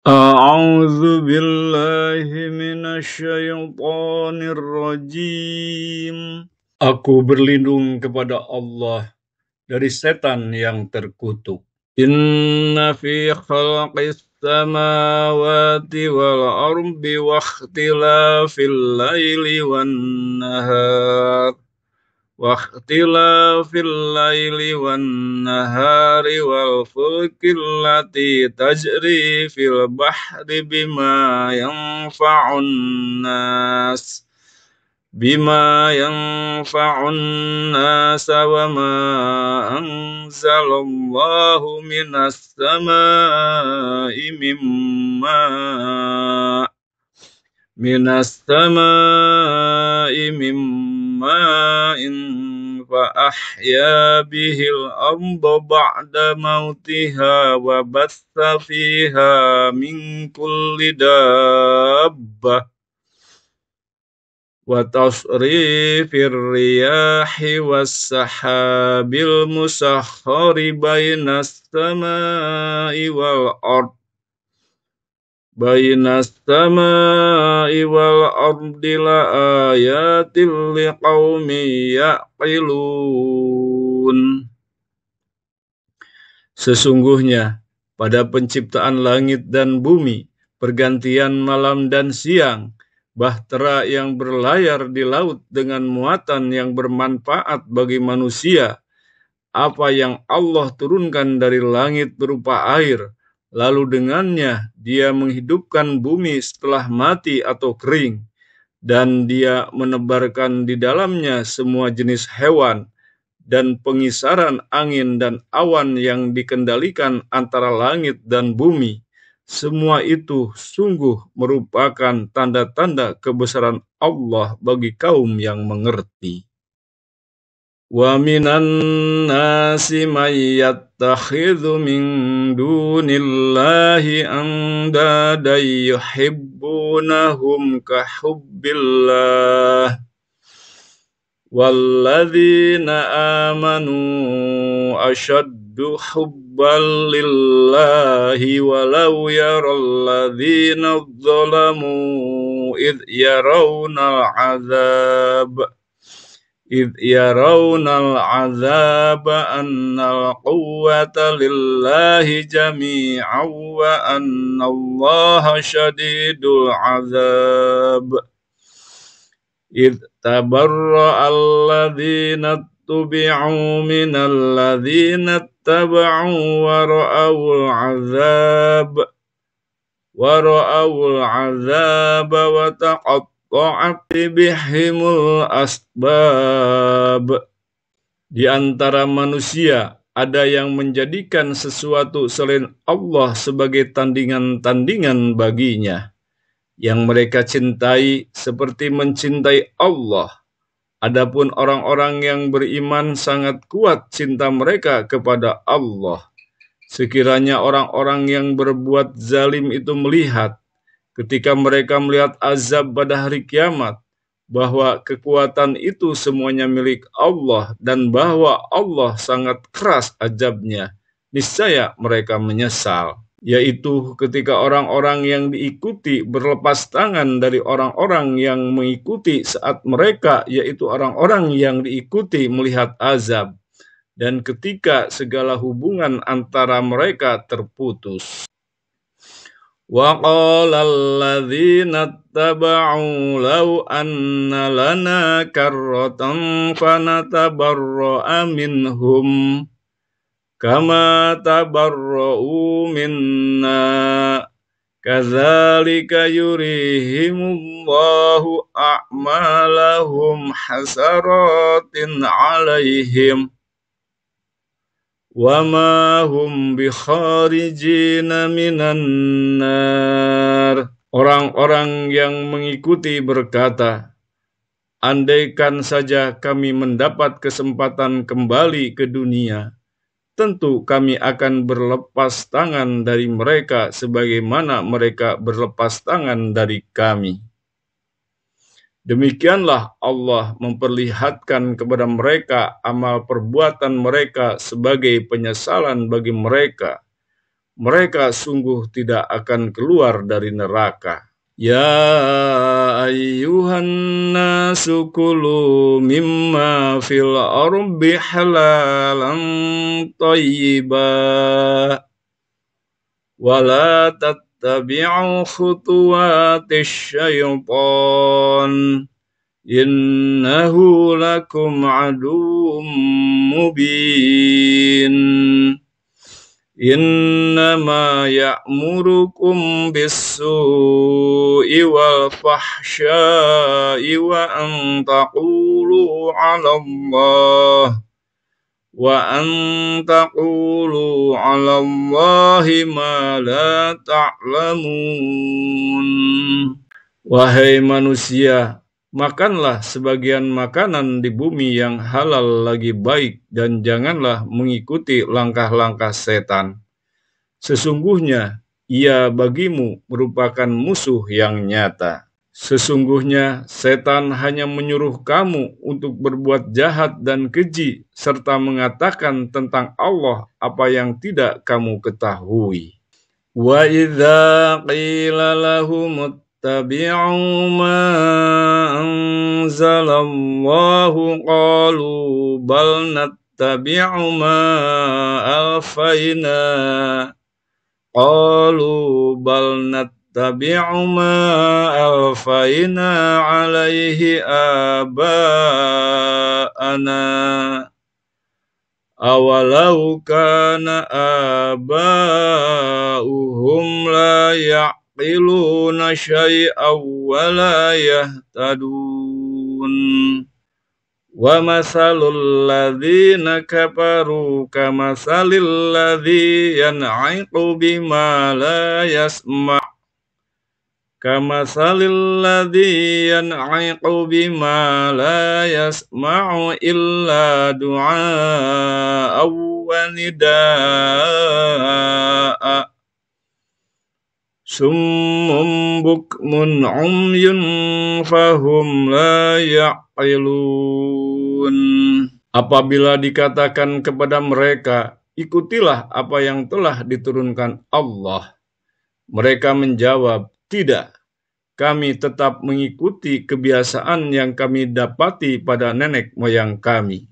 A'udzu billahi minasyaitonir rajim. Aku berlindung kepada Allah dari setan yang terkutuk. Inna fi khalqis samawati wal ardi wa ikhtilafil laili wan nahar واختلاف الليل والنهار والفلك التي تجري في البحر بما ينفع الناس وما أنزل الله من ماء فأحيا به الأرض بعد موتها وبث فيها من كل دابة وتصريف الرياح والسحاب المسخر بين السماء والأرض لآيات لقوم يعقلون. Sesungguhnya pada penciptaan langit dan bumi, pergantian malam dan siang, bahtera yang berlayar di laut dengan muatan yang bermanfaat bagi manusia, apa yang Allah turunkan dari langit berupa air, lalu dengannya dia menghidupkan bumi setelah mati atau kering, dan dia menebarkan di dalamnya semua jenis hewan, dan pengisaran angin dan awan yang dikendalikan antara langit dan bumi. Semua itu sungguh merupakan tanda-tanda kebesaran Allah bagi kaum yang mengerti. Wa minan nasi may yattakhidhu min dunillahi andadan yuhibbunahum ka hubbillah walladzina amanu ashaddu hubban lillahi walau yaral ladzina dzalamu idh yarawna العذاب أن القوة لله جميعا وأن الله شديد العذاب إذ تبرأ الذين اتبعوا من الذين اتبعوا ورأوا العذاب وتقطعت بهم الأسباب. Di antara manusia ada yang menjadikan sesuatu selain Allah sebagai tandingan-tandingan baginya, yang mereka cintai seperti mencintai Allah. Adapun orang-orang yang beriman sangat kuat cinta mereka kepada Allah. Sekiranya orang-orang yang berbuat zalim itu melihat, ketika mereka melihat azab pada hari kiamat, bahwa kekuatan itu semuanya milik Allah dan bahwa Allah sangat keras azabnya, niscaya mereka menyesal. Yaitu ketika orang-orang yang diikuti berlepas tangan dari orang-orang yang mengikuti saat mereka, yaitu orang-orang yang diikuti melihat azab, dan ketika segala hubungan antara mereka terputus. وَقَالَ الَّذِينَ اتَّبَعُوا لَوْ أَنَّ لَنَا كَرَّةً فَنَتَبَرَّأَ مِنْهُمْ كَمَا تَبَرَّؤُوا مِنَّا كَذَلِكَ يُرِيهِمُ اللَّهُ أَعْمَالَهُمْ حَسَرَاتٍ عَلَيْهِمْ وَمَا هُمْ بِخَارِجِينَ مِنَ النَّارِ. Orang-orang yang mengikuti berkata, andaikan saja kami mendapat kesempatan kembali ke dunia, tentu kami akan berlepas tangan dari mereka sebagaimana mereka berlepas tangan dari kami. Demikianlah Allah memperlihatkan kepada mereka amal perbuatan mereka sebagai penyesalan bagi mereka. mereka sungguh tidak akan keluar dari neraka. Ya ayyuhan nasu kulu mimma fil ardi halalan thayyibah wa la tattabi'u khutuwatis syaitan innahu lakum aduwwum mubin. Innama ya'murukum bis-su'i wal fahsya'i wa an taqulu 'ala Allahi ma la ta'lamun. Wahai manusia, makanlah sebagian makanan di bumi yang halal lagi baik dan janganlah mengikuti langkah-langkah setan. Sesungguhnya ia bagimu merupakan musuh yang nyata. Sesungguhnya setan hanya menyuruh kamu untuk berbuat jahat dan keji serta mengatakan tentang Allah apa yang tidak kamu ketahui. Wa idza qila lahum ittabi'u ma anzalallahu qalu bal nattabi'u ma alfayna alaihi aba'ana awalau kana aba'uhum la ya'qiluna syai'aw wa la yahtadun. Wa mathalul ladzina kafaru kamathalil ladzi yan'iqu bima la yasma' illa du'a'aw wa nidaa'a summum bukmun umyun fahum la ya'qilun. Apabila dikatakan kepada mereka, ikutilah apa yang telah diturunkan Allah, mereka menjawab, tidak, kami tetap mengikuti kebiasaan yang kami dapati pada nenek moyang kami.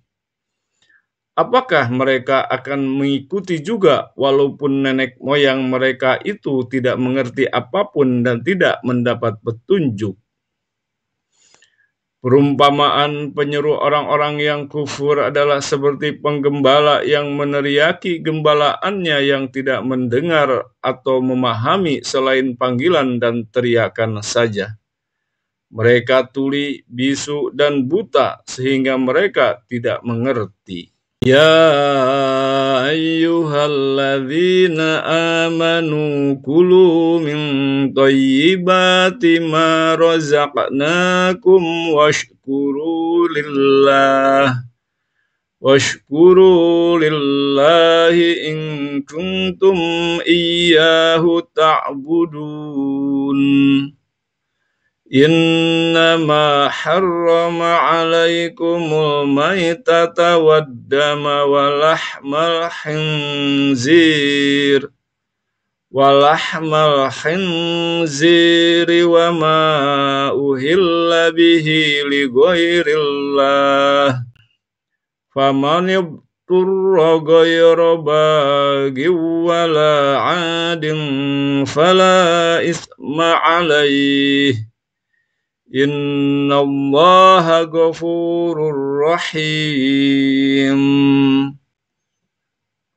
Apakah mereka akan mengikuti juga walaupun nenek moyang mereka itu tidak mengerti apapun dan tidak mendapat petunjuk? Perumpamaan penyeru orang-orang yang kufur adalah seperti penggembala yang meneriaki gembalaannya yang tidak mendengar atau memahami selain panggilan dan teriakan saja. Mereka tuli, bisu, dan buta sehingga mereka tidak mengerti. Ya ayyuhalladzina amanu kulu min thayyibati ma razaqnakum washkuru lillahi in kuntum iyyahu ta'budun. Innama harrama alaikumul maitata waddama walahmal khinziri wa ma uhilla bihi li ghairillah faman yabturra ghaira baghin wala 'adin fala isma 'alaihi innallaha ghafurur rahim.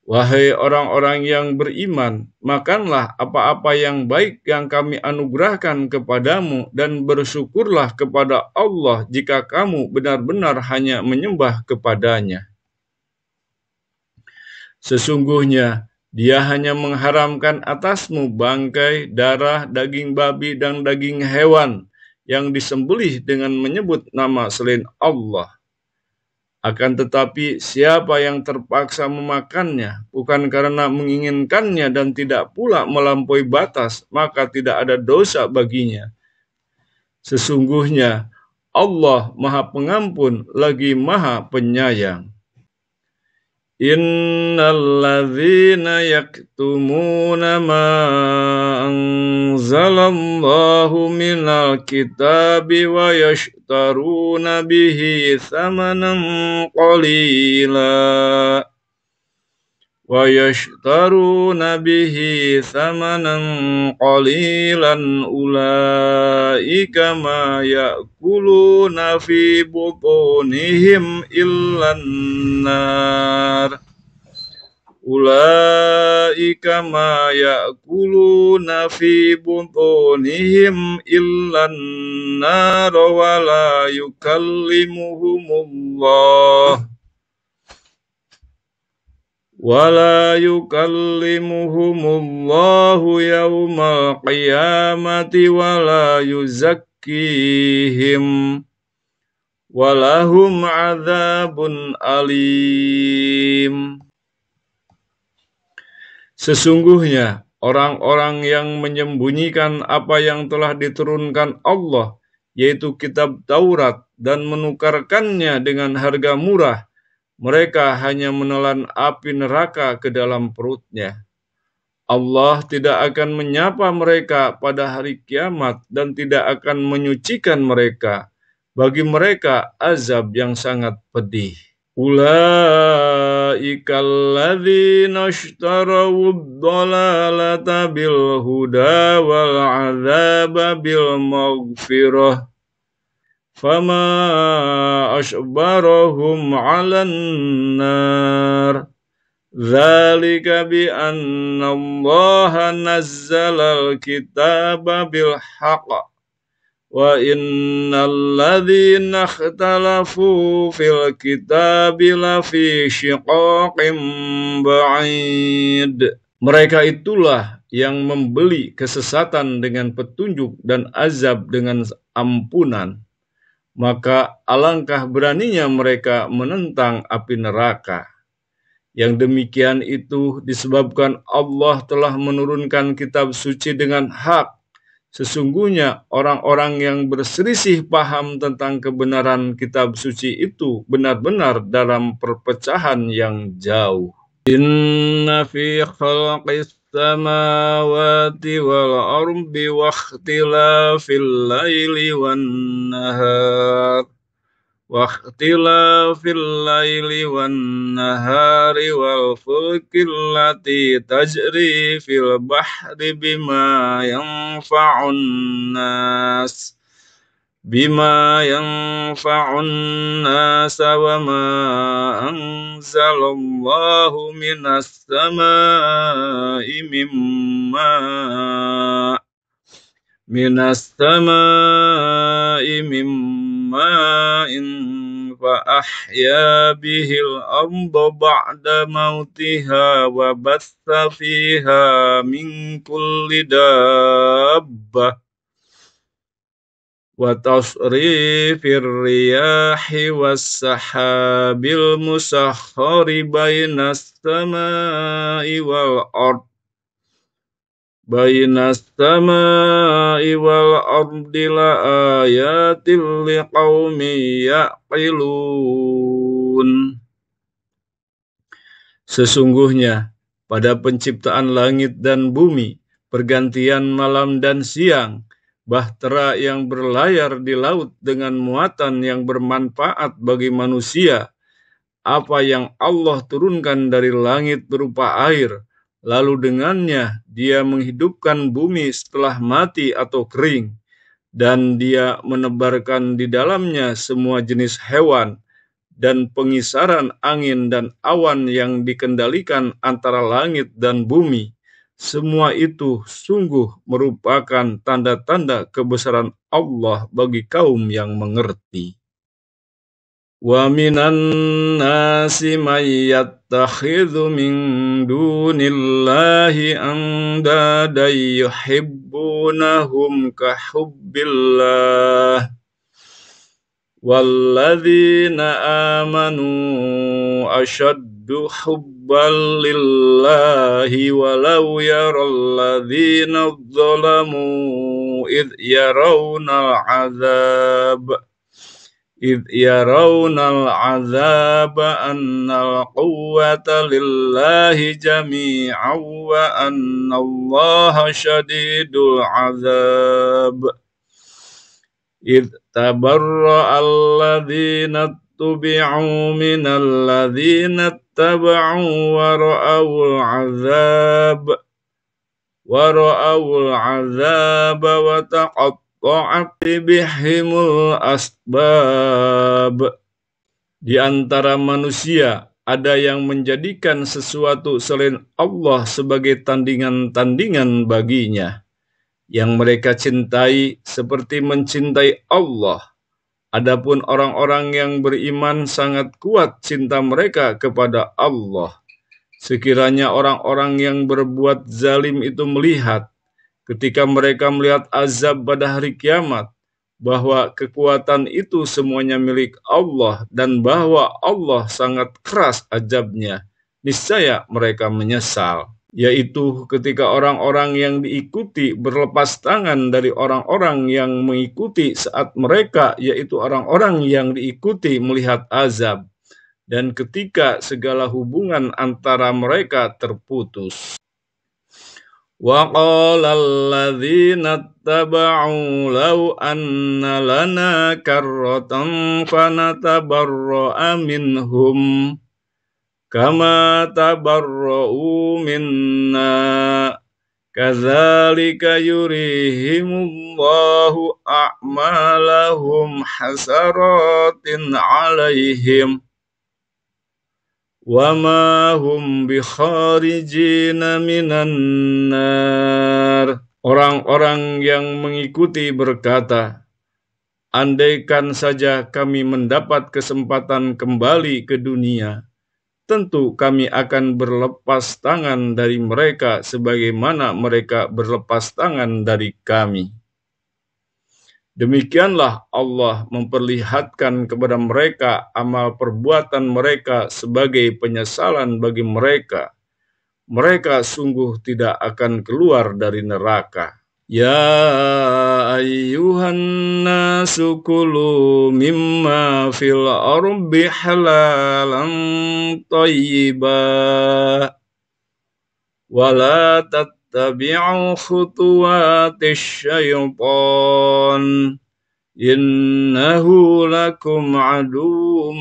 Wahai orang-orang yang beriman, makanlah apa-apa yang baik yang kami anugerahkan kepadamu dan bersyukurlah kepada Allah jika kamu benar-benar hanya menyembah kepadanya. Sesungguhnya Dia hanya mengharamkan atasmu bangkai, darah, daging babi, dan daging hewan yang disembelih dengan menyebut nama selain Allah. Akan tetapi siapa yang terpaksa memakannya bukan karena menginginkannya dan tidak pula melampaui batas, maka tidak ada dosa baginya. Sesungguhnya Allah Maha Pengampun lagi Maha Penyayang. Innalladzina yaktumuna ma anzalallahu minal kitabi wa yashtaruna bihi thamanan qalila ulaika ma ya'kuluna fi butunihim illan nar wa la yukallimuhumullahu yawmal qiyamati wa la yuzakkihim walahum adzabun alim. Sesungguhnya orang-orang yang menyembunyikan apa yang telah diturunkan Allah, yaitu kitab Taurat, dan menukarkannya dengan harga murah, mereka hanya menelan api neraka ke dalam perutnya. Allah tidak akan menyapa mereka pada hari kiamat dan tidak akan menyucikan mereka. Bagi mereka azab yang sangat pedih. Ulaika alladzina ishtarawud dhalalata bil huda wal adzaba bil maghfirah. Fama asbarahum 'alan nar. Dzalika bi anna Allah nazzala al-kitaba bil haqq wa innal ladzina ikhtalafu fil kitabi lafi shiqaqin ba'id. Mereka itulah yang membeli kesesatan dengan petunjuk dan azab dengan ampunan. Maka alangkah beraninya mereka menentang api neraka. Yang demikian itu disebabkan Allah telah menurunkan kitab suci dengan hak. Sesungguhnya orang-orang yang berselisih paham tentang kebenaran kitab suci itu benar-benar dalam perpecahan yang jauh. Inna fi khalqis samawati wal ardi wa ikhtilafil laili wan nahar wal fulki allati tajri fil bahri bima yanfa'un nas wa ma anzalallahu minas samai mimma'in fa ahya bihil arda ba'da mautiha wa batha fiha min kulli dabbah wa tasrifir riyahi was sahabil musakhkhari bainas samai wal ardi la ayatin liqaumin ya'qilun. Sesungguhnya pada penciptaan langit dan bumi, pergantian malam dan siang, bahtera yang berlayar di laut dengan muatan yang bermanfaat bagi manusia, apa yang Allah turunkan dari langit berupa air, lalu dengannya dia menghidupkan bumi setelah mati atau kering, dan dia menebarkan di dalamnya semua jenis hewan, dan pengisaran angin dan awan yang dikendalikan antara langit dan bumi. Semua itu sungguh merupakan tanda-tanda kebesaran Allah bagi kaum yang mengerti. Wa minan nasi may yattakhidhu min dunillahi andadan yuhibbunahum ka hubbillah walladzina amanu ashaddu hubban lillahi walau yaralladzina dzalamu idh yarawna al'adzab إذ يرون العذاب أن القوة لله جميعا وأن الله شديد العذاب إذ تبرأ الذين اتبعوا من الذين اتبعوا ورأوا العذاب وتقطعت بهم الأسباب. Di antara manusia ada yang menjadikan sesuatu selain Allah sebagai tandingan-tandingan baginya, yang mereka cintai seperti mencintai Allah. Adapun orang-orang yang beriman sangat kuat cinta mereka kepada Allah. Sekiranya orang-orang yang berbuat zalim itu melihat, ketika mereka melihat azab pada hari kiamat, bahwa kekuatan itu semuanya milik Allah dan bahwa Allah sangat keras azabnya, niscaya mereka menyesal. Yaitu ketika orang-orang yang diikuti berlepas tangan dari orang-orang yang mengikuti saat mereka, yaitu orang-orang yang diikuti melihat azab, dan ketika segala hubungan antara mereka terputus. Wa qala alladzina ittaba'u law anna lana karratan fanatabarra'a minhum kama tabarra'u minna kadzalika yurihimullahu a'malahum hasaratin 'alaihim wa ma hum bikharijina minan nar. Orang-orang yang mengikuti berkata, andaikan saja kami mendapat kesempatan kembali ke dunia, tentu kami akan berlepas tangan dari mereka sebagaimana mereka berlepas tangan dari kami. Demikianlah Allah memperlihatkan kepada mereka amal perbuatan mereka sebagai penyesalan bagi mereka. Mereka sungguh tidak akan keluar dari neraka. Ya ayyuhan nasu kulu mimma fil ardi halalan thayyibah wa la tattabi'u khutuwatis syaitan innahu lakum aduwwum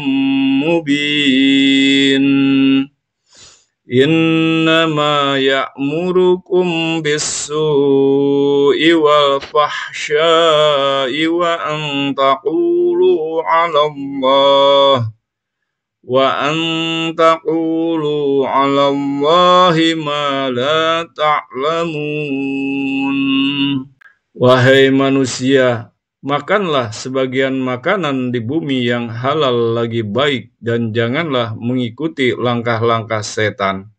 mubin. Innama ya'murukum bis-su'i wal fahsya'i wa an taqulu 'ala Allahi ma la ta'lamun. Wahai manusia, makanlah sebagian makanan di bumi yang halal lagi baik dan janganlah mengikuti langkah-langkah setan.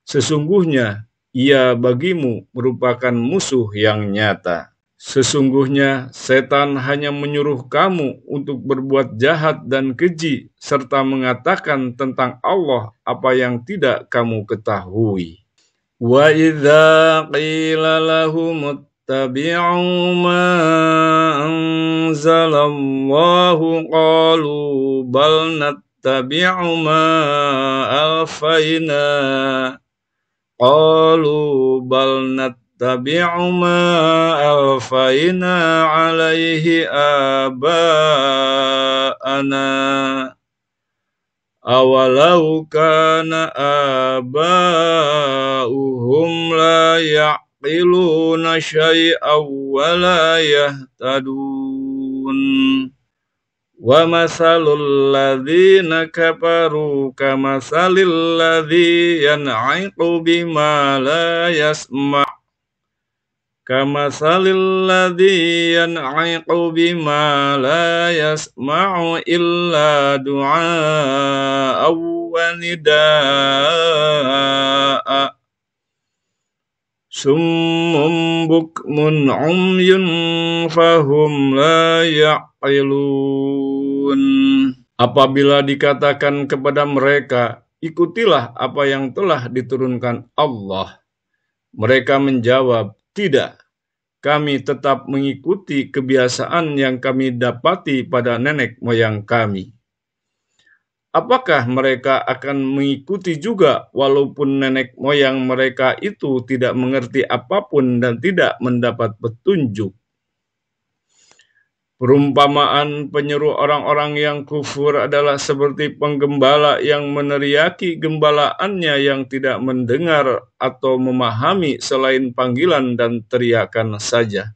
Sesungguhnya ia bagimu merupakan musuh yang nyata. Sesungguhnya setan hanya menyuruh kamu untuk berbuat jahat dan keji serta mengatakan tentang Allah apa yang tidak kamu ketahui. Wa idza qila lahum ittabi'u ma anzalallahu qalu bal nattabi'u ma alfayna alaihi aba'ana awalau kana aba'uhum la ya'qiluna syai'aw wa la yahtadun. Wa masalul ladzina kafaru kamasalil ladzi yan'iqu bima la yasma' illa du'a'a wa nida'a summum bukmun umyun fahum la ya'qilun. Apabila dikatakan kepada mereka, ikutilah apa yang telah diturunkan Allah, mereka menjawab, tidak, kami tetap mengikuti kebiasaan yang kami dapati pada nenek moyang kami. Apakah mereka akan mengikuti juga walaupun nenek moyang mereka itu tidak mengerti apapun dan tidak mendapat petunjuk? Perumpamaan penyeru orang-orang yang kufur adalah seperti penggembala yang meneriaki gembalaannya yang tidak mendengar atau memahami selain panggilan dan teriakan saja.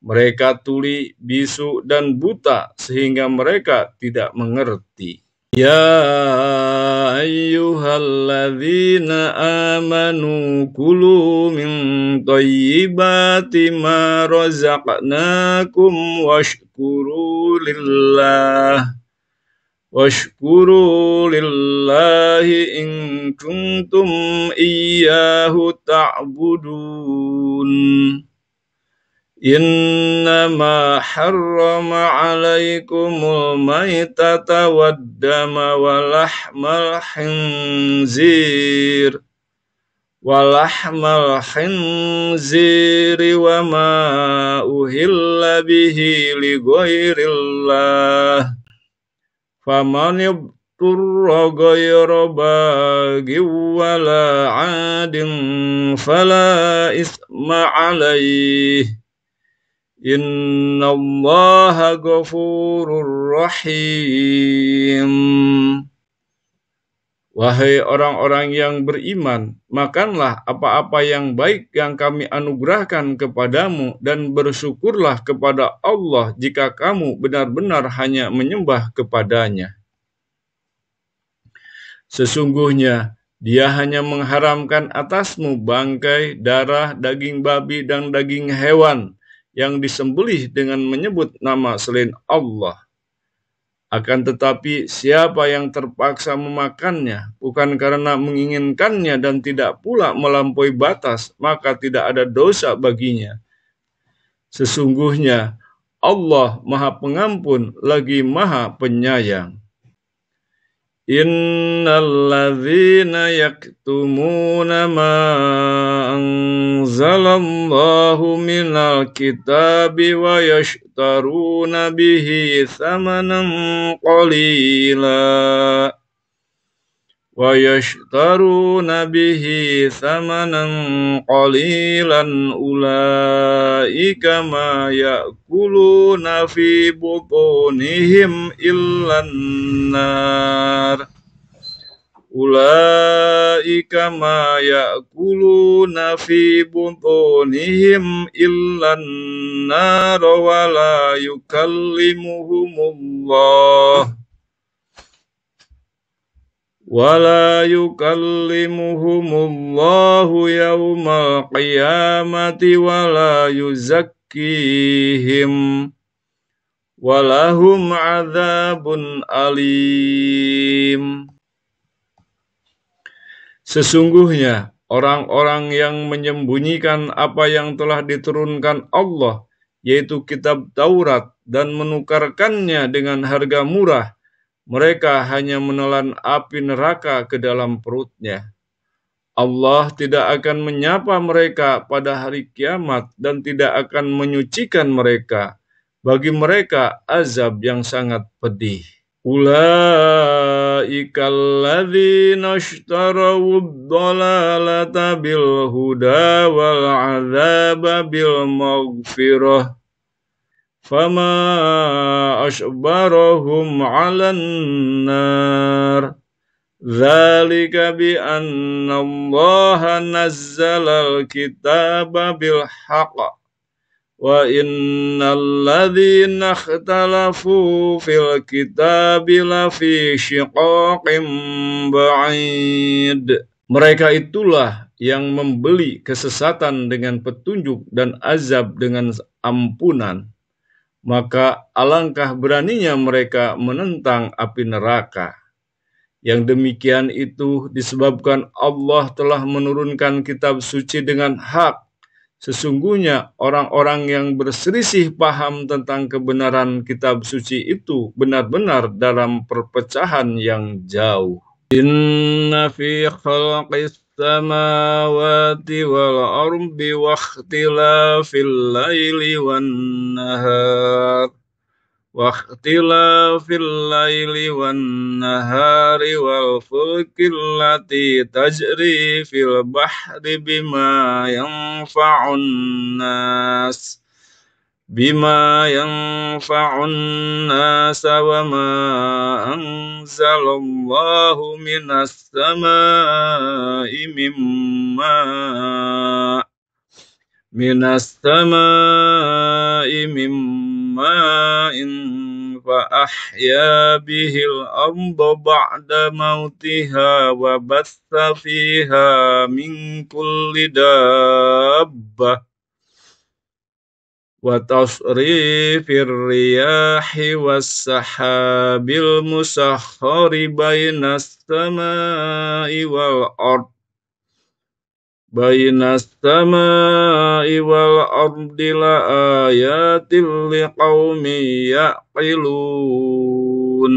Mereka tuli, bisu, dan buta sehingga mereka tidak mengerti. Ya ayyuhalladzina amanu kulu min thayyibati ma razaqnakum washkuru lillahi in kuntum iyyahu ta'budun. Innama harrama alaikumul maitata waddama walahmal khinziri wa ma uhilla bihi li ghairillah faman yabturra ghayra baghi wala adin fala isma alaih. Innallaha ghafurur rahim. Wahai orang-orang yang beriman, makanlah apa-apa yang baik yang kami anugerahkan kepadamu dan bersyukurlah kepada Allah jika kamu benar-benar hanya menyembah kepadanya. Sesungguhnya Dia hanya mengharamkan atasmu bangkai, darah, daging babi, dan daging hewan yang disembelih dengan menyebut nama selain Allah. Akan tetapi siapa yang terpaksa memakannya bukan karena menginginkannya dan tidak pula melampaui batas, maka tidak ada dosa baginya. Sesungguhnya Allah Maha Pengampun lagi Maha Penyayang. Innalladzina yaktumuna ma anzalallahu minal kitabi wa yashtaruna bihi thamanan qalilan ulaika ma ya'kuluna fi butunihim illan nar wa la yukallimuhumullahu yawmal qiyamati wa la yuzakkihim walahum adzabun alim. Sesungguhnya orang-orang yang menyembunyikan apa yang telah diturunkan Allah, yaitu kitab Taurat, dan menukarkannya dengan harga murah, mereka hanya menelan api neraka ke dalam perutnya. Allah tidak akan menyapa mereka pada hari kiamat dan tidak akan menyucikan mereka. Bagi mereka azab yang sangat pedih. Ulaika alladzina ishtarawud dhalalata bil huda wal adzaba bil maghfirah fama asbarahum 'alan nar dzalika bi anna Allaha nazzalal kitaba bil haqq wa innal ladzina ikhtalafu fil kitabi lafi shiqaqin ba'id. Mereka itulah yang membeli kesesatan dengan petunjuk dan azab dengan ampunan. Maka alangkah beraninya mereka menentang api neraka. Yang demikian itu disebabkan Allah telah menurunkan kitab suci dengan hak. Sesungguhnya orang-orang yang berselisih paham tentang kebenaran kitab suci itu benar-benar dalam perpecahan yang jauh. Inna fi khalqis samawati wal ardi wa ikhtilafil laili wan nahar wal fulkil lati tajri fil bahri bima yanfa'un nas wa ma anzalallahu minas samai mimma'in fa ahya bihil arda ba'da mautiha wa batha fiha min kulli dabbah wa tasrifir riyahi was sahabil musakhkhari bainas samai wal ardi la ayatil liqaumin ya'qilun.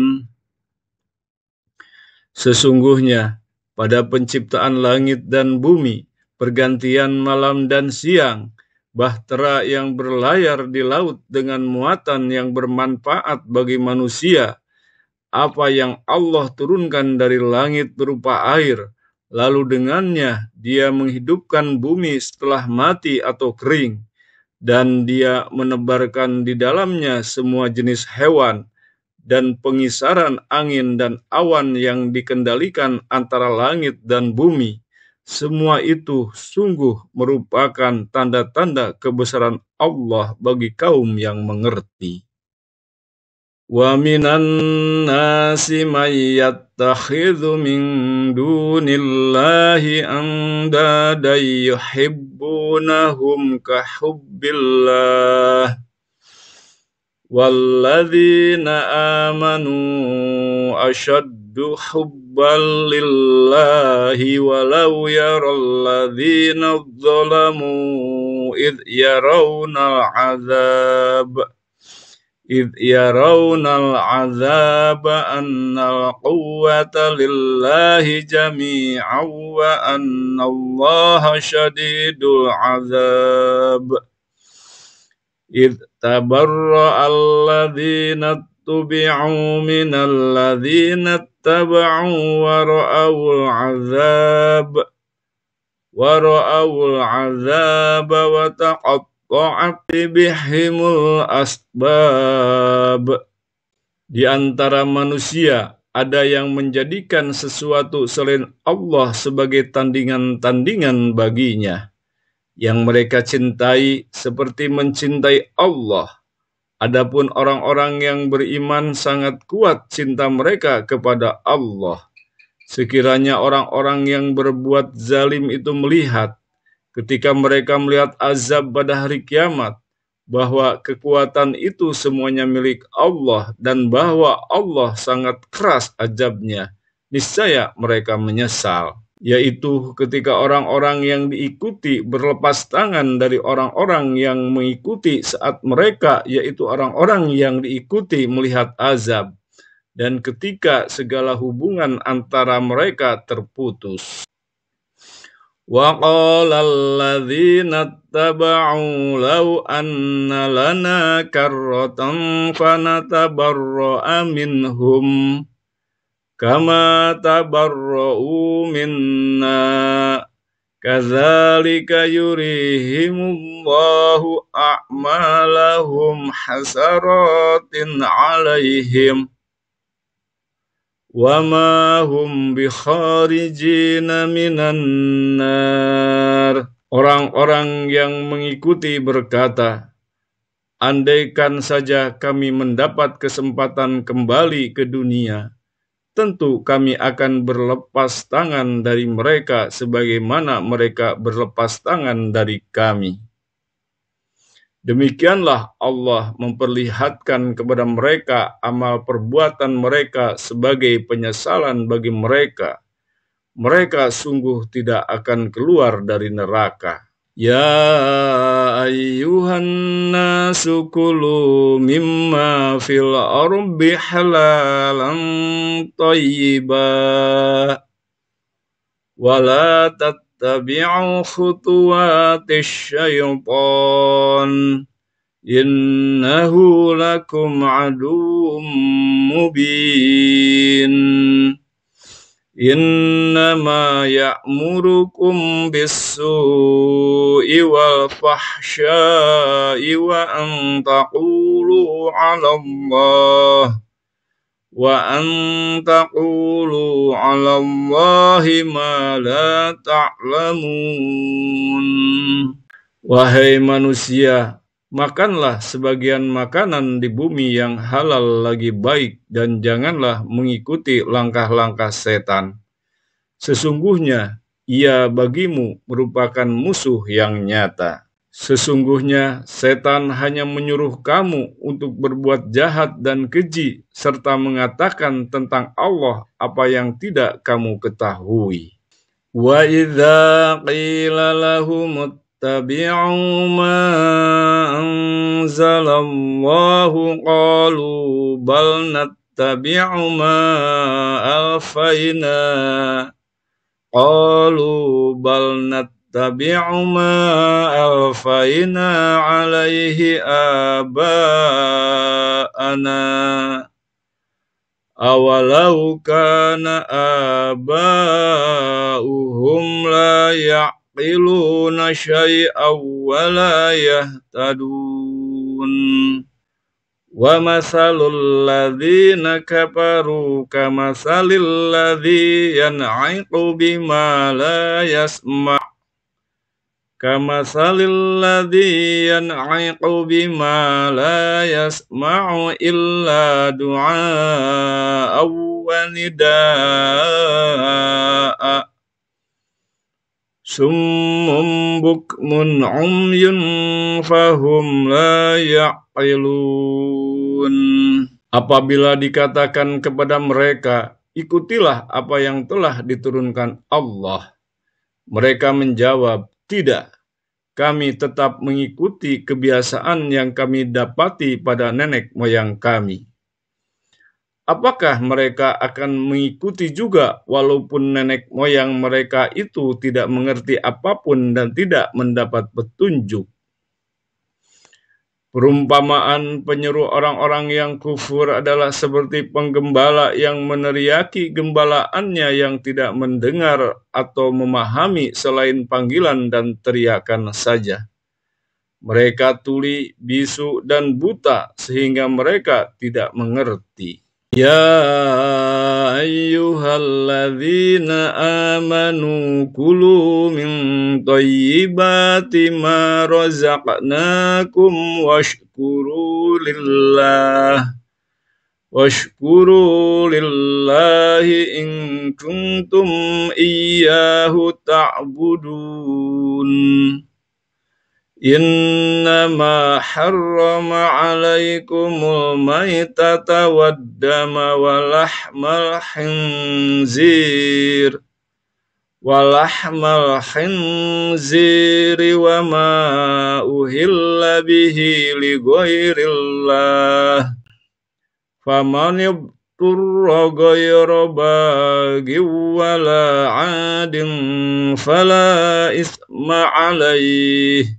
Sesungguhnya pada penciptaan langit dan bumi, pergantian malam dan siang, bahtera yang berlayar di laut dengan muatan yang bermanfaat bagi manusia, apa yang Allah turunkan dari langit berupa air, lalu dengannya dia menghidupkan bumi setelah mati atau kering, dan dia menebarkan di dalamnya semua jenis hewan, dan pengisaran angin dan awan yang dikendalikan antara langit dan bumi. Semua itu sungguh merupakan tanda-tanda kebesaran Allah bagi kaum yang mengerti. Wa minan nasi may yattakhidhu min dunillahi andadan yuhibbunahum ka hubbillah walladzina amanu ashaddu hubban lillahi walau yaral ladzina zalamu idh yarawna al-'azab annal quwwata lillahi jami'an wa annallaha syadidul 'azab. Idh tabarra'a alladzina tubi'u minal ladzina taba'u wa ra'awul 'azab wa taqatta'at bihimul asbab. Di antara manusia ada yang menjadikan sesuatu selain Allah sebagai tandingan-tandingan baginya, yang mereka cintai seperti mencintai Allah. Adapun orang-orang yang beriman sangat kuat cinta mereka kepada Allah. Sekiranya orang-orang yang berbuat zalim itu melihat, ketika mereka melihat azab pada hari kiamat, bahwa kekuatan itu semuanya milik Allah dan bahwa Allah sangat keras azabnya, niscaya mereka menyesal. Yaitu ketika orang-orang yang diikuti berlepas tangan dari orang-orang yang mengikuti saat mereka, yaitu orang-orang yang diikuti melihat azab, dan ketika segala hubungan antara mereka terputus. Wa qala alladzina taba'u law anna lana karratan fanatabarra'a minhum kama tabarra'u minna kadzalika yurihimullahu a'malahum hasaratin 'alaihim wa ma hum bikharijina minan nar. Orang-orang yang mengikuti berkata, andaikan saja kami mendapat kesempatan kembali ke dunia, tentu kami akan berlepas tangan dari mereka sebagaimana mereka berlepas tangan dari kami. Demikianlah Allah memperlihatkan kepada mereka amal perbuatan mereka sebagai penyesalan bagi mereka. Mereka sungguh tidak akan keluar dari neraka. Ya ayyuhan nasu kulu mimma fil ardi halalan thayyibah wa la tattabi'u khutuwatis syaitan innahu lakum aduwwum mubin. Innama ya'murukum bis-su'i wal fahsya'i wa an taqulu 'ala Allahi ma la ta'lamun. Wahai manusia, makanlah sebagian makanan di bumi yang halal lagi baik dan janganlah mengikuti langkah-langkah setan. Sesungguhnya ia bagimu merupakan musuh yang nyata. Sesungguhnya setan hanya menyuruh kamu untuk berbuat jahat dan keji serta mengatakan tentang Allah apa yang tidak kamu ketahui. Wa idza qila lahum tabi'u ma anzalallahu qalu bal nattabi'u ma alfayna alaihi aba'ana awalau kana aba'uhum la ya'qiluna syai'aw wa la yahtadun. Wa mathalul ladzina kafaru kamathalil ladzi yan'iqu bima la yasma' illa du'a'aw wa nidaa'a summum bukmun umyun fahum la ya'qilun. Apabila dikatakan kepada mereka, ikutilah apa yang telah diturunkan Allah, mereka menjawab, tidak, kami tetap mengikuti kebiasaan yang kami dapati pada nenek moyang kami. Apakah mereka akan mengikuti juga walaupun nenek moyang mereka itu tidak mengerti apapun dan tidak mendapat petunjuk? Perumpamaan penyeru orang-orang yang kufur adalah seperti penggembala yang meneriaki gembalaannya yang tidak mendengar atau memahami selain panggilan dan teriakan saja. Mereka tuli, bisu, dan buta sehingga mereka tidak mengerti. Ya ayyuhalladzina amanu kulu min thayyibati ma razaqnakum washkuru lillahi in kuntum iyyahu ta'budun. Innama harrama alaikumul maitata waddama walahmal khinziri wa ma uhilla bihi li ghairillah faman yabturra ghayra baghin wala 'adin fala isma 'alaihi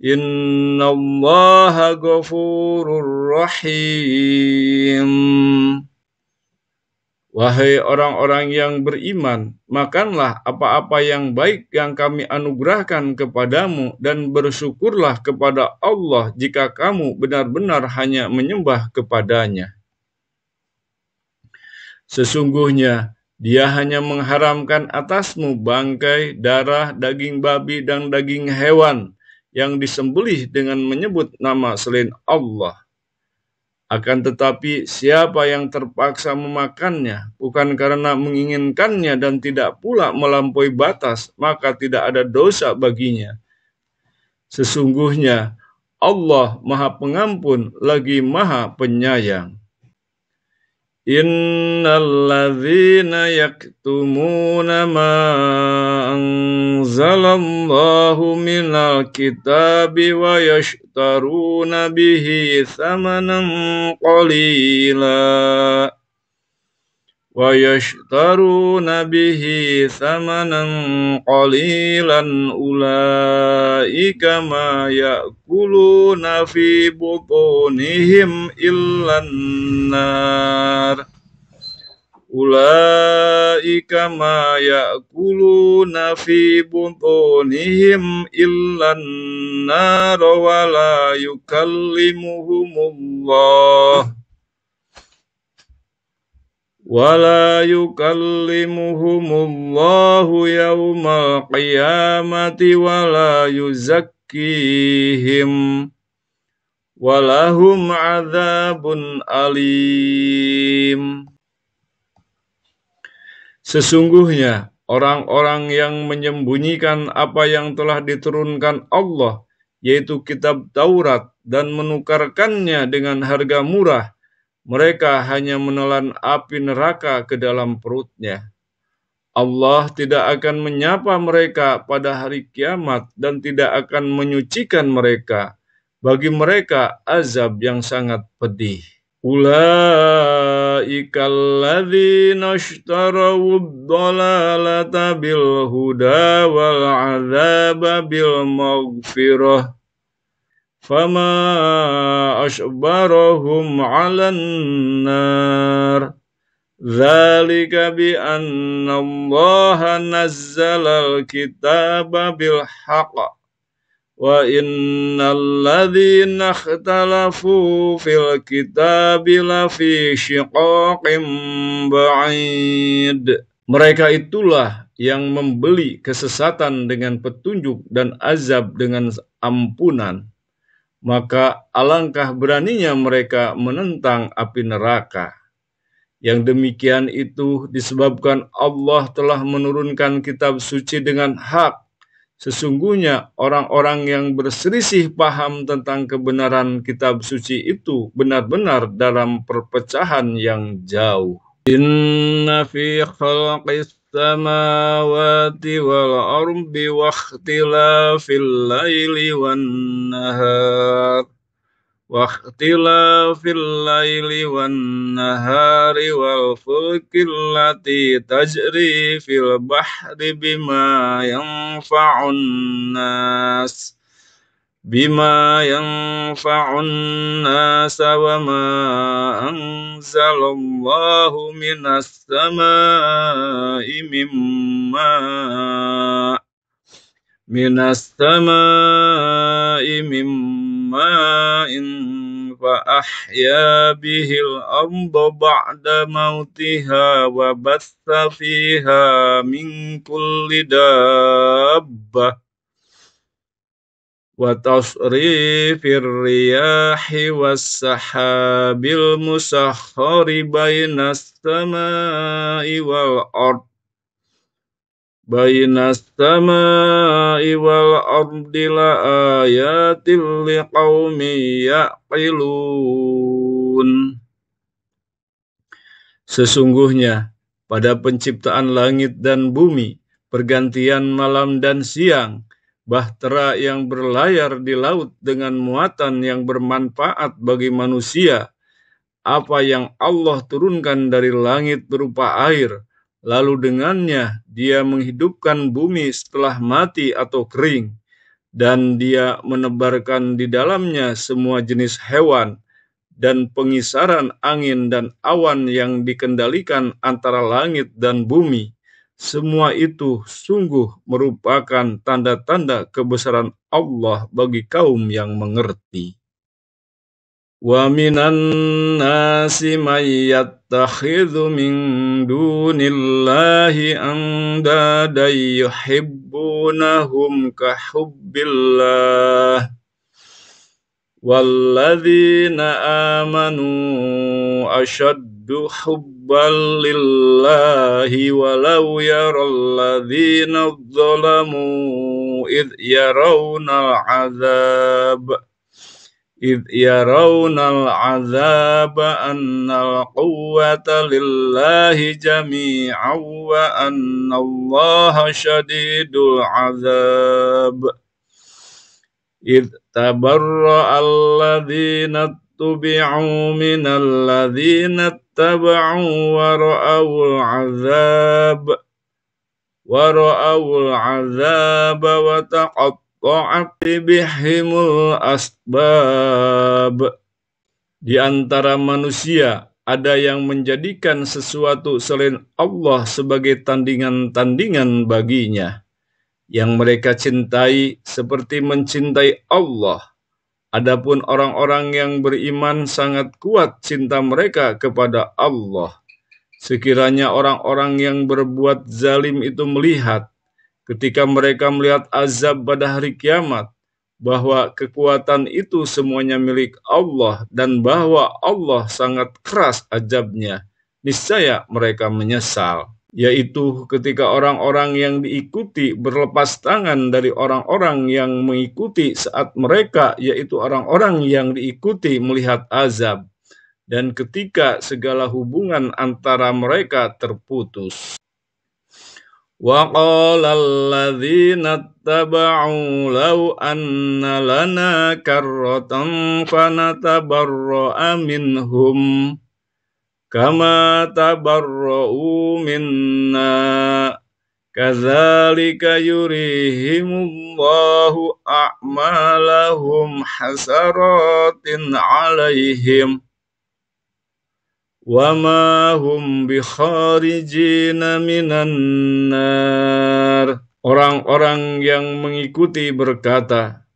innallaha ghafurur rahim. Wahai orang-orang yang beriman, makanlah apa-apa yang baik yang kami anugerahkan kepadamu dan bersyukurlah kepada Allah jika kamu benar-benar hanya menyembah kepadanya. Sesungguhnya Dia hanya mengharamkan atasmu bangkai, darah, daging babi, dan daging hewan yang disembelih dengan menyebut nama selain Allah. Akan tetapi siapa yang terpaksa memakannya bukan karena menginginkannya dan tidak pula melampaui batas, maka tidak ada dosa baginya. Sesungguhnya Allah Maha Pengampun lagi Maha Penyayang. Innalladzina yaktumuna ma anzalallahu minal kitabi wa yashtaruna bihi thamanan qalila ulaika ma ya'kuluna fi butunihim illan nar Ulaika ma ya'kuluna fi butunihim illan nar wa la yukallimuhumullahu yawmal qiyamati wa la yuzakkihim walahum adzabun alim. Sesungguhnya orang-orang yang menyembunyikan apa yang telah diturunkan Allah, yaitu kitab Taurat, dan menukarkannya dengan harga murah, mereka hanya menelan api neraka ke dalam perutnya. Allah tidak akan menyapa mereka pada hari kiamat dan tidak akan menyucikan mereka. Bagi mereka azab yang sangat pedih. Ulaika alladzina ishtarawud dhalalata bil huda wal adzaba bil maghfirah fama asbarahum 'alan nar dzalika bi anna Allaha nazzalal kitaba bil haqq wa innal ladzina ikhtalafu fil kitabi lafi shiqaqin ba'id. Mereka itulah yang membeli kesesatan dengan petunjuk dan azab dengan ampunan. Maka alangkah beraninya mereka menentang api neraka. Yang demikian itu disebabkan Allah telah menurunkan kitab suci dengan hak. Sesungguhnya orang-orang yang berselisih paham tentang kebenaran kitab suci itu benar-benar dalam perpecahan yang jauh. Inna fi khalqis samawati wal ardi wa ikhtilafil laili wan nahar wal fulkil lati tajri fil bahri bima yanfa'un nas wa ma anzalallahu minas samai mimma'in fa ahya bihil arda ba'da mautiha wa batha fiha min kulli dabbah wa tasrifir riyahi was sahabil musakhkhari bainas samai wal ardi la ayatin liqaumin ya'qilun. Sesungguhnya pada penciptaan langit dan bumi, pergantian malam dan siang, bahtera yang berlayar di laut dengan muatan yang bermanfaat bagi manusia, apa yang Allah turunkan dari langit berupa air, lalu dengannya dia menghidupkan bumi setelah mati atau kering, dan dia menebarkan di dalamnya semua jenis hewan, dan pengisaran angin dan awan yang dikendalikan antara langit dan bumi. Semua itu sungguh merupakan tanda-tanda kebesaran Allah bagi kaum yang mengerti. Wa minan nasi may yattakhidhu min dunillahi andadan yuhibbunahum ka hubbillah walladzina amanu ashaddu hubban lillahi walau yaralladzina dzalamu idh yarawna al'adzab إذ يرون العذاب أن القوة لله جميعا وأن الله شديد العذاب إذ تبرأ الذين اتبعوا من الذين اتبعوا ورأوا العذاب وتقطعت بهم الأسباب. Di antara manusia ada yang menjadikan sesuatu selain Allah sebagai tandingan-tandingan baginya, yang mereka cintai seperti mencintai Allah. Adapun orang-orang yang beriman sangat kuat cinta mereka kepada Allah. Sekiranya orang-orang yang berbuat zalim itu melihat, ketika mereka melihat azab pada hari kiamat, bahwa kekuatan itu semuanya milik Allah dan bahwa Allah sangat keras azabnya, niscaya mereka menyesal. Yaitu ketika orang-orang yang diikuti berlepas tangan dari orang-orang yang mengikuti saat mereka, yaitu orang-orang yang diikuti melihat azab, dan ketika segala hubungan antara mereka terputus. Wa qala alladzina ittaba'u law anna lana karratan fanatabarra'a minhum kama tabarra'u minna kadzalika yurihimullahu a'malahum hasaratin 'alaihim wa ma hum bikharijina minan nar. Orang-orang yang mengikuti berkata,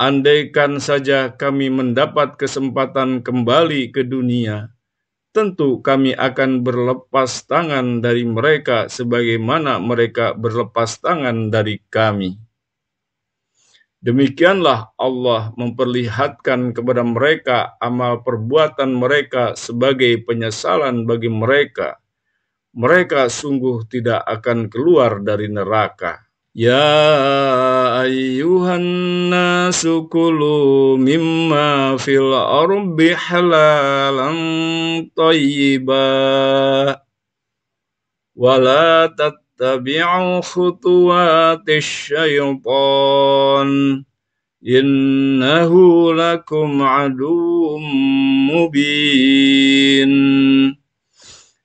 andaikan saja kami mendapat kesempatan kembali ke dunia, tentu kami akan berlepas tangan dari mereka sebagaimana mereka berlepas tangan dari kami. Demikianlah Allah memperlihatkan kepada mereka amal perbuatan mereka sebagai penyesalan bagi mereka. Mereka sungguh tidak akan keluar dari neraka. Ya ayyuhan nasu kulu mimma fil ardi halalan thayyibah wa la tattabi'u khutuwatis syaitan innahu lakum aduwwum mubin.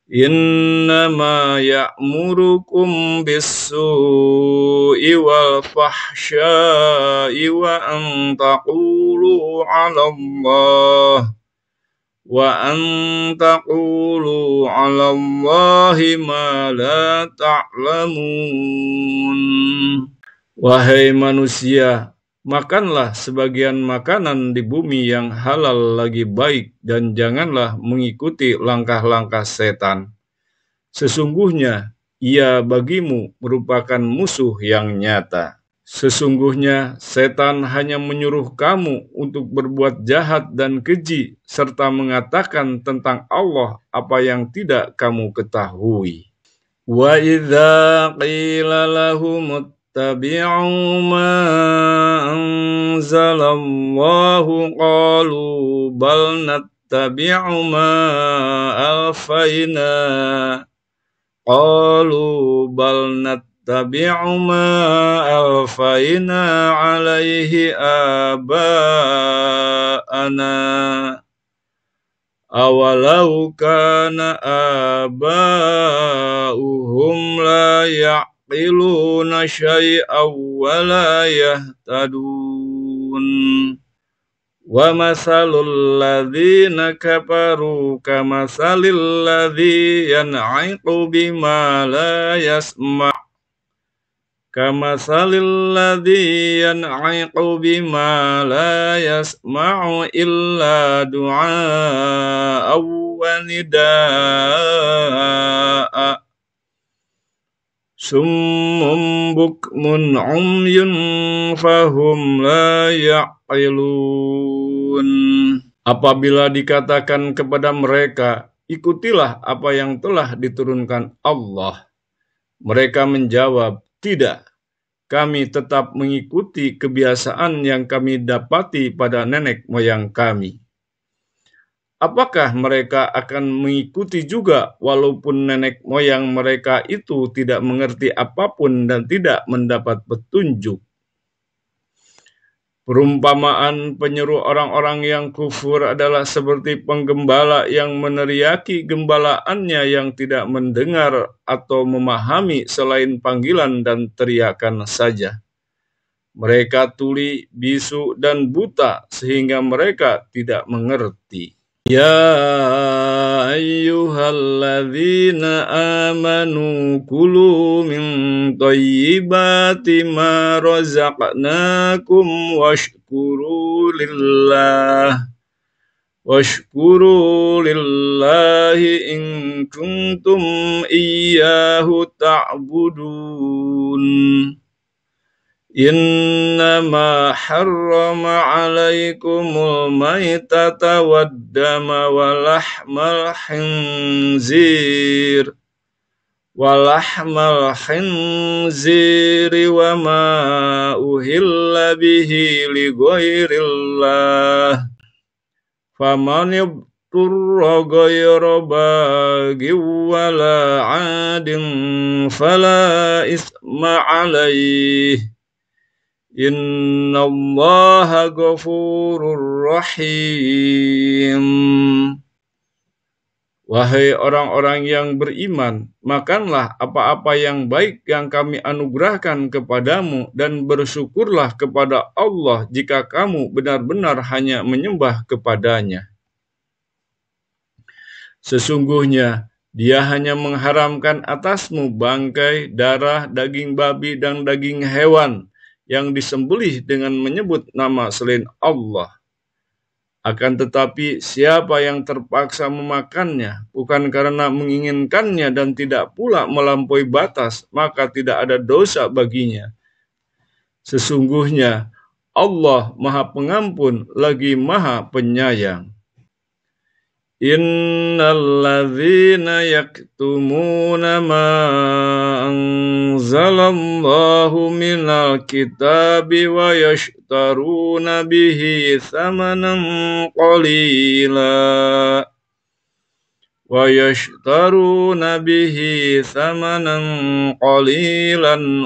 Innama ya'murukum bis-su'i wal fahsya'i wa an taqulu 'ala Allahi ma la ta'lamun. Wahai manusia, makanlah sebagian makanan di bumi yang halal lagi baik dan janganlah mengikuti langkah-langkah setan. Sesungguhnya ia bagimu merupakan musuh yang nyata. Sesungguhnya setan hanya menyuruh kamu untuk berbuat jahat dan keji serta mengatakan tentang Allah apa yang tidak kamu ketahui. Wa idza qila lahum ittabi'u ma anzalallahu qalu bal nattabi'u ma alfayna alaihi aba'ana awalau kana aba'uhum la ya'qiluna syai'aw wa la yahtadun. Wa masalul ladzina kafaru kamasalil ladzi yan'iqu bima la yasma' illa du'a'a wa nida'a summum bukmun umyun fahum la ya'qilun. Apabila dikatakan kepada mereka, ikutilah apa yang telah diturunkan Allah, mereka menjawab, tidak, kami tetap mengikuti kebiasaan yang kami dapati pada nenek moyang kami. Apakah mereka akan mengikuti juga walaupun nenek moyang mereka itu tidak mengerti apapun dan tidak mendapat petunjuk? Perumpamaan penyeru orang-orang yang kufur adalah seperti penggembala yang meneriaki gembalaannya yang tidak mendengar atau memahami selain panggilan dan teriakan saja. Mereka tuli, bisu, dan buta sehingga mereka tidak mengerti. Ya ayyuhalladzina amanu kulu min thayyibati ma razaqnakum washkuru lillahi in kuntum iyyahu ta'budun. Innama harrama alaikumul maitata waddama walahmal khinziri wa ma uhilla bihi li ghairillah faman yabturra ghaira baghi wala adin fala isma alaih. Innallaha ghafurur rahim. Wahai orang-orang yang beriman, makanlah apa-apa yang baik yang kami anugerahkan kepadamu dan bersyukurlah kepada Allah jika kamu benar-benar hanya menyembah kepadanya. Sesungguhnya Dia hanya mengharamkan atasmu bangkai, darah, daging babi, dan daging hewan yang disembelih dengan menyebut nama selain Allah. Akan tetapi siapa yang terpaksa memakannya bukan karena menginginkannya dan tidak pula melampaui batas, maka tidak ada dosa baginya. Sesungguhnya Allah Maha Pengampun lagi Maha Penyayang. Innalladzina yaktumuna ma anzalallahu minal kitabi wa yashtaruna bihi thamanan qalilan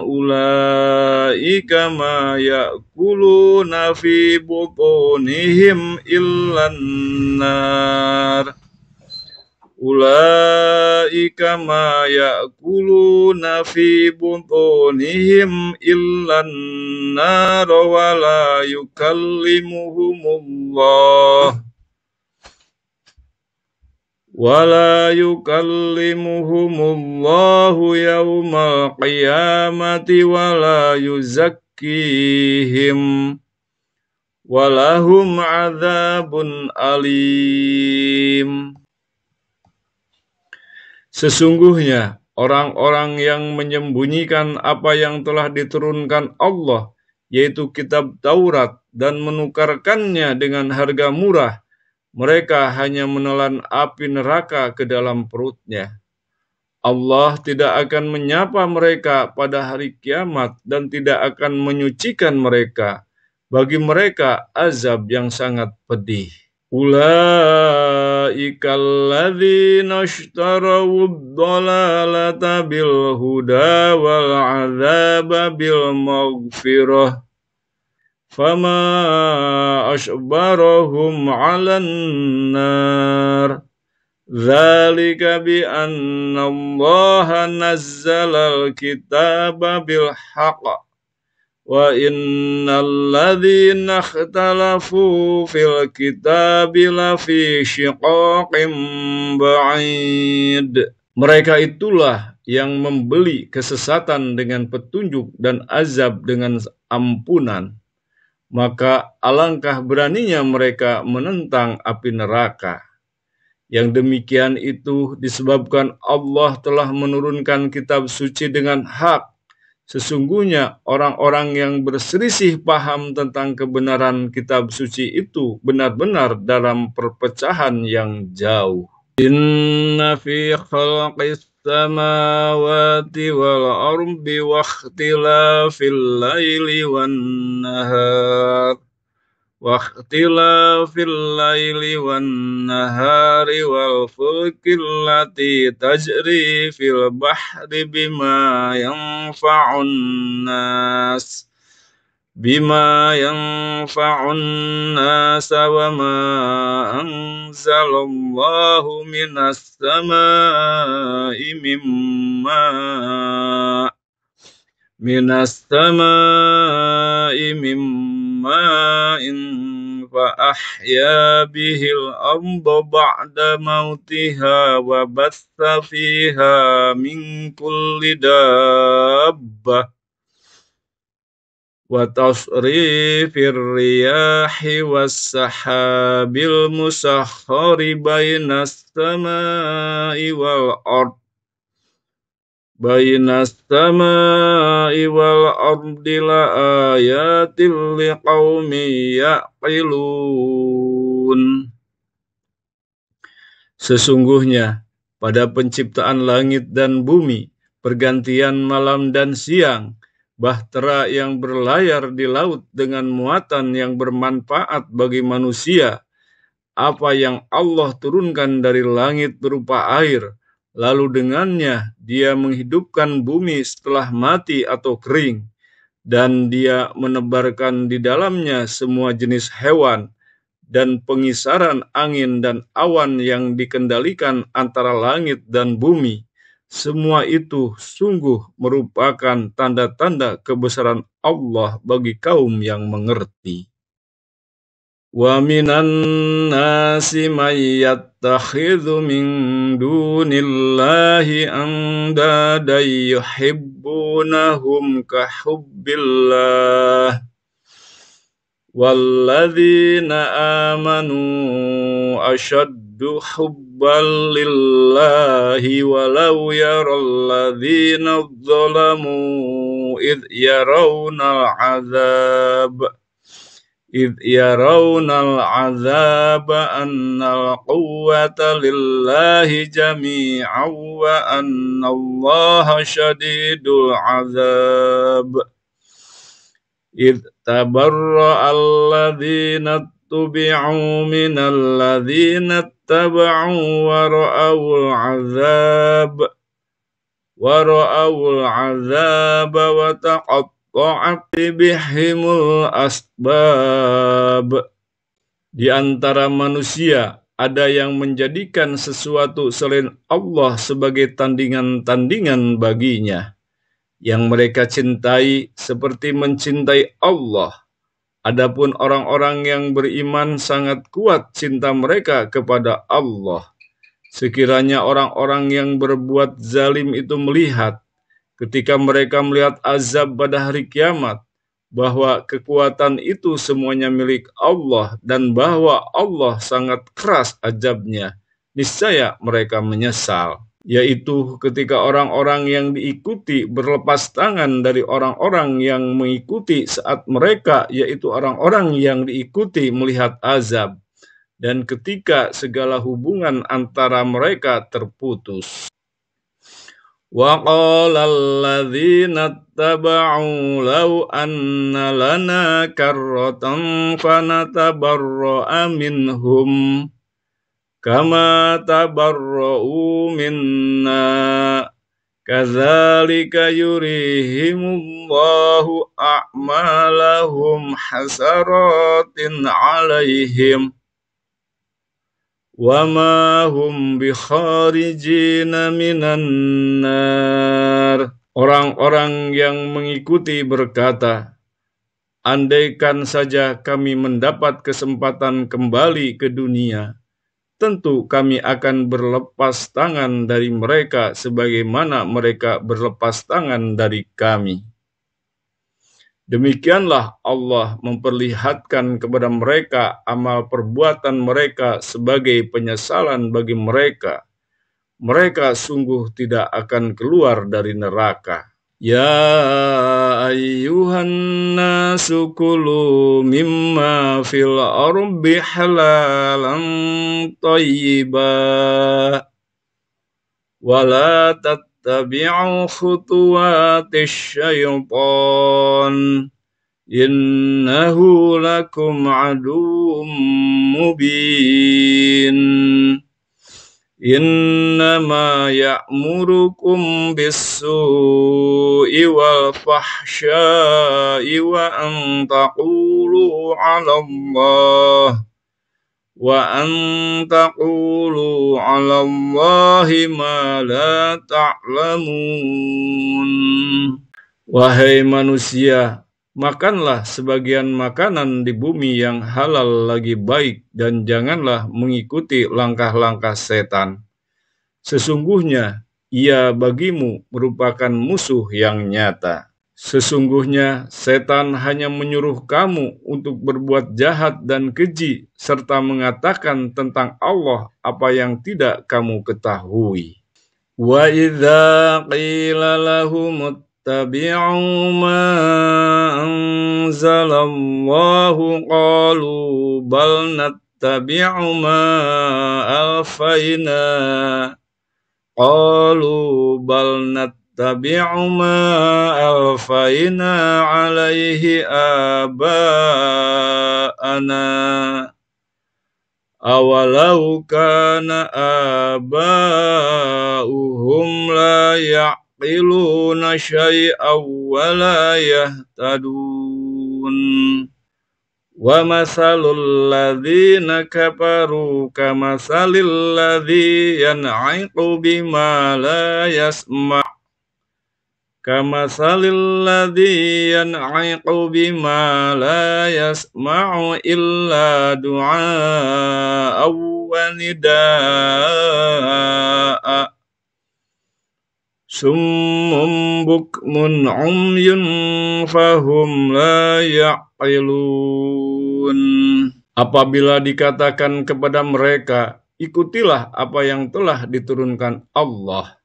ulaika ma ya'kuluna fi butunihim illan nar wa la yukallimuhumullahu yawmal qiyamati wa la yuzakkihim walahum adzabun alim. Sesungguhnya orang-orang yang menyembunyikan apa yang telah diturunkan Allah, yaitu kitab Taurat, dan menukarkannya dengan harga murah, mereka hanya menelan api neraka ke dalam perutnya. Allah tidak akan menyapa mereka pada hari kiamat dan tidak akan menyucikan mereka. Bagi mereka azab yang sangat pedih. Ulaika alladzina ishtarawud dhalalata bil huda wal adzaba bil maghfirah fama asbarahum 'alan nar dzalika bi anna Allaha nazzalal kitaba bil haqq wa innal ladzina ikhtalafu fil kitabi lafi shiqaqin ba'id. Mereka itulah yang membeli kesesatan dengan petunjuk dan azab dengan ampunan. Maka alangkah beraninya mereka menentang api neraka. Yang demikian itu disebabkan Allah telah menurunkan kitab suci dengan hak. Sesungguhnya orang-orang yang berselisih paham tentang kebenaran kitab suci itu benar-benar dalam perpecahan yang jauh. Inna fi khalqis samawati wal ardi wa ikhtilafil laili wan nahar wal fulkil lati tajri fil bahri bima yanfa'un nas wa ma anzalallahu minas samai mimma'in fa ahya bihil arda ba'da mautiha wa batha fiha min kulli dabbah wa tasrifir riyahi was sahabil musakhkhari bainas samai wal ardi la ayatil liqaumin ya'qilun. Sesungguhnya pada penciptaan langit dan bumi, pergantian malam dan siang, bahtera yang berlayar di laut dengan muatan yang bermanfaat bagi manusia, apa yang Allah turunkan dari langit berupa air, lalu dengannya dia menghidupkan bumi setelah mati atau kering, dan dia menebarkan di dalamnya semua jenis hewan, dan pengisaran angin dan awan yang dikendalikan antara langit dan bumi. Semua itu sungguh merupakan tanda-tanda kebesaran Allah bagi kaum yang mengerti. Wa minan nasi may yattakhidhu min dunillahi andadan yuhibbunahum ka hubbillah walladzina amanu ashaddu hubban lillahi walau yaral ladzina dzalamu idh yarawna al-'azab annal quwwata lillahi jami'an wa annallaha shadidul 'azab. Idh tabarra'a alladzina tubi'u minal ladzina taba'u wa ra'awul 'azab wa taqatta'at bihimul asbab. Di antara manusia ada yang menjadikan sesuatu selain Allah sebagai tandingan-tandingan baginya, yang mereka cintai seperti mencintai Allah. Adapun orang-orang yang beriman sangat kuat cinta mereka kepada Allah. Sekiranya orang-orang yang berbuat zalim itu melihat, ketika mereka melihat azab pada hari kiamat, bahwa kekuatan itu semuanya milik Allah dan bahwa Allah sangat keras azabnya, niscaya mereka menyesal. Yaitu ketika orang-orang yang diikuti berlepas tangan dari orang-orang yang mengikuti saat mereka, yaitu orang-orang yang diikuti melihat azab, dan ketika segala hubungan antara mereka terputus. Wa qala alladzina taba'u law anna lana karratan fanatabarra'a minhum kama tabarra'u minna kadzalika yurihimullahu a'malahum hasaratin 'alaihim wa ma hum bikharijina minan nar. Orang-orang yang mengikuti berkata, andaikan saja kami mendapat kesempatan kembali ke dunia, tentu kami akan berlepas tangan dari mereka sebagaimana mereka berlepas tangan dari kami. Demikianlah Allah memperlihatkan kepada mereka amal perbuatan mereka sebagai penyesalan bagi mereka. Mereka sungguh tidak akan keluar dari neraka. Ya ayyuhan nasu kulu mimma fil ardi halalan thayyibah wala tattabi'u khutuwatis syaitan innahu lakum aduwwum mubin. Innama ya'murukum bis-su'i wal fahsya'i wa an taqulu 'ala Allahi ma la ta'lamun. Wahai manusia, makanlah sebagian makanan di bumi yang halal lagi baik dan janganlah mengikuti langkah-langkah setan. Sesungguhnya ia bagimu merupakan musuh yang nyata. Sesungguhnya setan hanya menyuruh kamu untuk berbuat jahat dan keji serta mengatakan tentang Allah apa yang tidak kamu ketahui. Wa idza qila lahum ittabi'u ma anzalallahu qalu bal nattabi'u ma alfayna alaihi aba'ana awalau kana aba'uhum la ya'qiluna syai'aw wa la yahtadun. Wa mathalul ladzina kafaru kamathalil ladzi yan'iqu bima la yasma' illa du'a'aw wa nidaa'a summum bukmun umyun fahum la ya'qilun. Apabila dikatakan kepada mereka, ikutilah apa yang telah diturunkan Allah,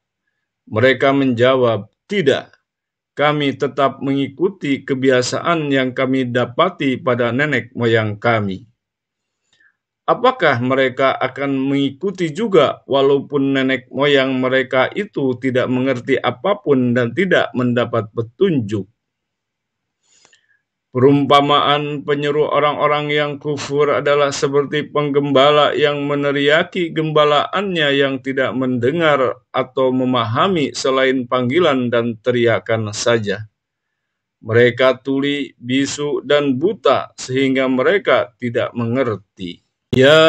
mereka menjawab, tidak, kami tetap mengikuti kebiasaan yang kami dapati pada nenek moyang kami. Apakah mereka akan mengikuti juga walaupun nenek moyang mereka itu tidak mengerti apapun dan tidak mendapat petunjuk? Perumpamaan penyeru orang-orang yang kufur adalah seperti penggembala yang meneriaki gembalaannya yang tidak mendengar atau memahami selain panggilan dan teriakan saja. Mereka tuli, bisu, dan buta sehingga mereka tidak mengerti. Ya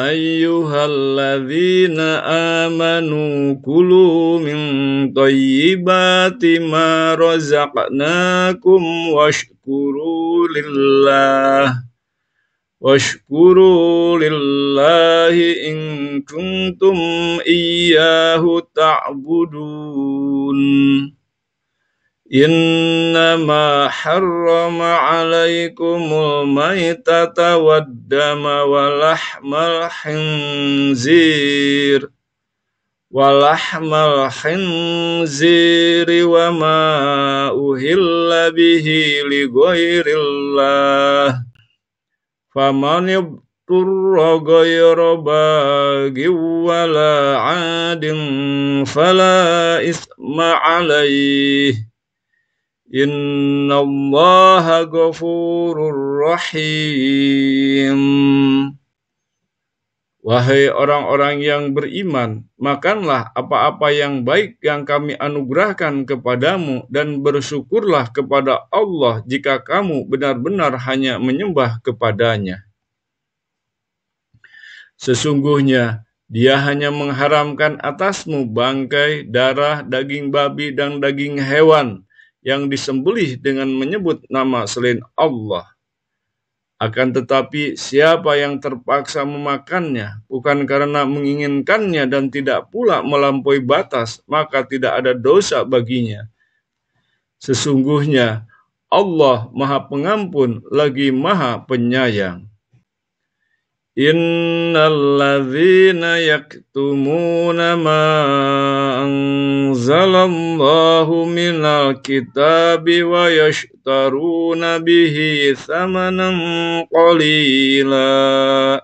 ayyuhalladzina amanu kulu min thayyibati ma razaqnakum washkuru lillahi in kuntum iyyahu ta'budun. Innama harrama alaikumul maitata waddama walahmal khinziri wa ma uhilla bihi li ghairillah faman yabturra ghayra baghin wala 'adin fala isma 'alaihi innallaha ghafurur rahim. Wahai orang-orang yang beriman, makanlah apa-apa yang baik yang kami anugerahkan kepadamu dan bersyukurlah kepada Allah jika kamu benar-benar hanya menyembah kepadanya. Sesungguhnya Dia hanya mengharamkan atasmu bangkai, darah, daging babi, dan daging hewan yang disembelih dengan menyebut nama selain Allah. Akan tetapi siapa yang terpaksa memakannya bukan karena menginginkannya dan tidak pula melampaui batas, maka tidak ada dosa baginya. Sesungguhnya Allah Maha Pengampun lagi Maha Penyayang. Innalladzina yaktumuna ma anzalallahu minal kitabi wa yashtaruna bihi thamanan qalila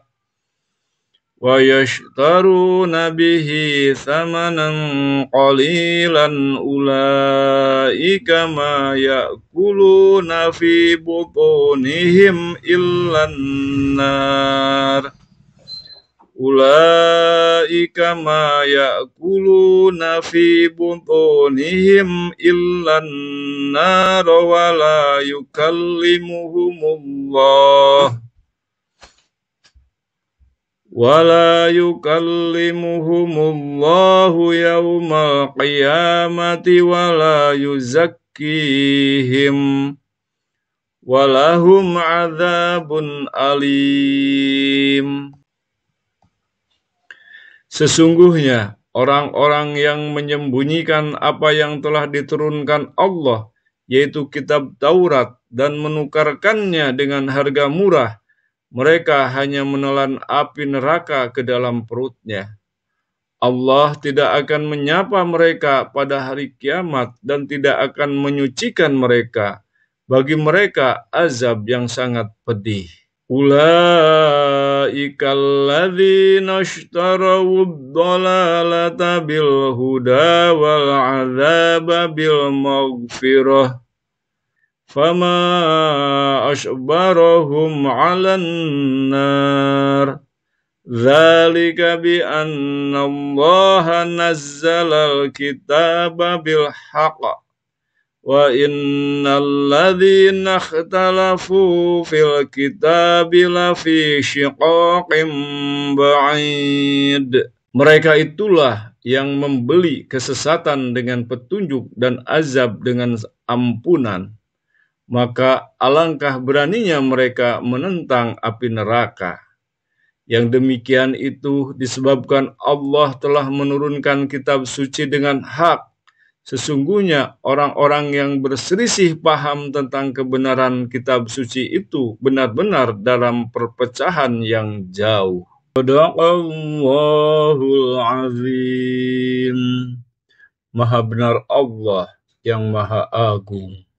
وَيَشْتَرُونَ بِهِ ثَمَنًا قَلِيلًا أُولَئِكَ مَا يَأْكُلُونَ فِي بُطُونِهِمْ إِلَّا النَّارَ أُولَئِكَ مَا يَأْكُلُونَ فِي بُطُونِهِمْ إِلَّا النَّارَ وَلَا يُكَلِّمُهُمُ اللَّهُ يَوْمَ الْقِيَامَةِ وَلَا يُزَكِّيهِمْ وَلَهُمْ عَذَابٌ أَلِيمٌ. Sesungguhnya orang-orang yang menyembunyikan apa yang telah diturunkan Allah, yaitu kitab Taurat, dan menukarkannya dengan harga murah, mereka hanya menelan api neraka ke dalam perutnya. Allah tidak akan menyapa mereka pada hari kiamat dan tidak akan menyucikan mereka. Bagi mereka azab yang sangat pedih. Ulaika alladzina ishtarawu ad-dhalalata bil huda wal 'adzaba bil maghfirah. Fama asbarahum 'alan nar. Dzalika bi anna Allaha nazzala al-kitaba bil haqq. Wa innal ladzina ikhtalafu fil kitabi lafi shiqaqin ba'id. Mereka itulah yang membeli kesesatan dengan petunjuk dan azab dengan ampunan. Maka alangkah beraninya mereka menentang api neraka. Yang demikian itu disebabkan Allah telah menurunkan kitab suci dengan hak. Sesungguhnya orang-orang yang berselisih paham tentang kebenaran kitab suci itu benar-benar dalam perpecahan yang jauh. Shadaqallahul azim. Maha benar Allah yang Maha Agung.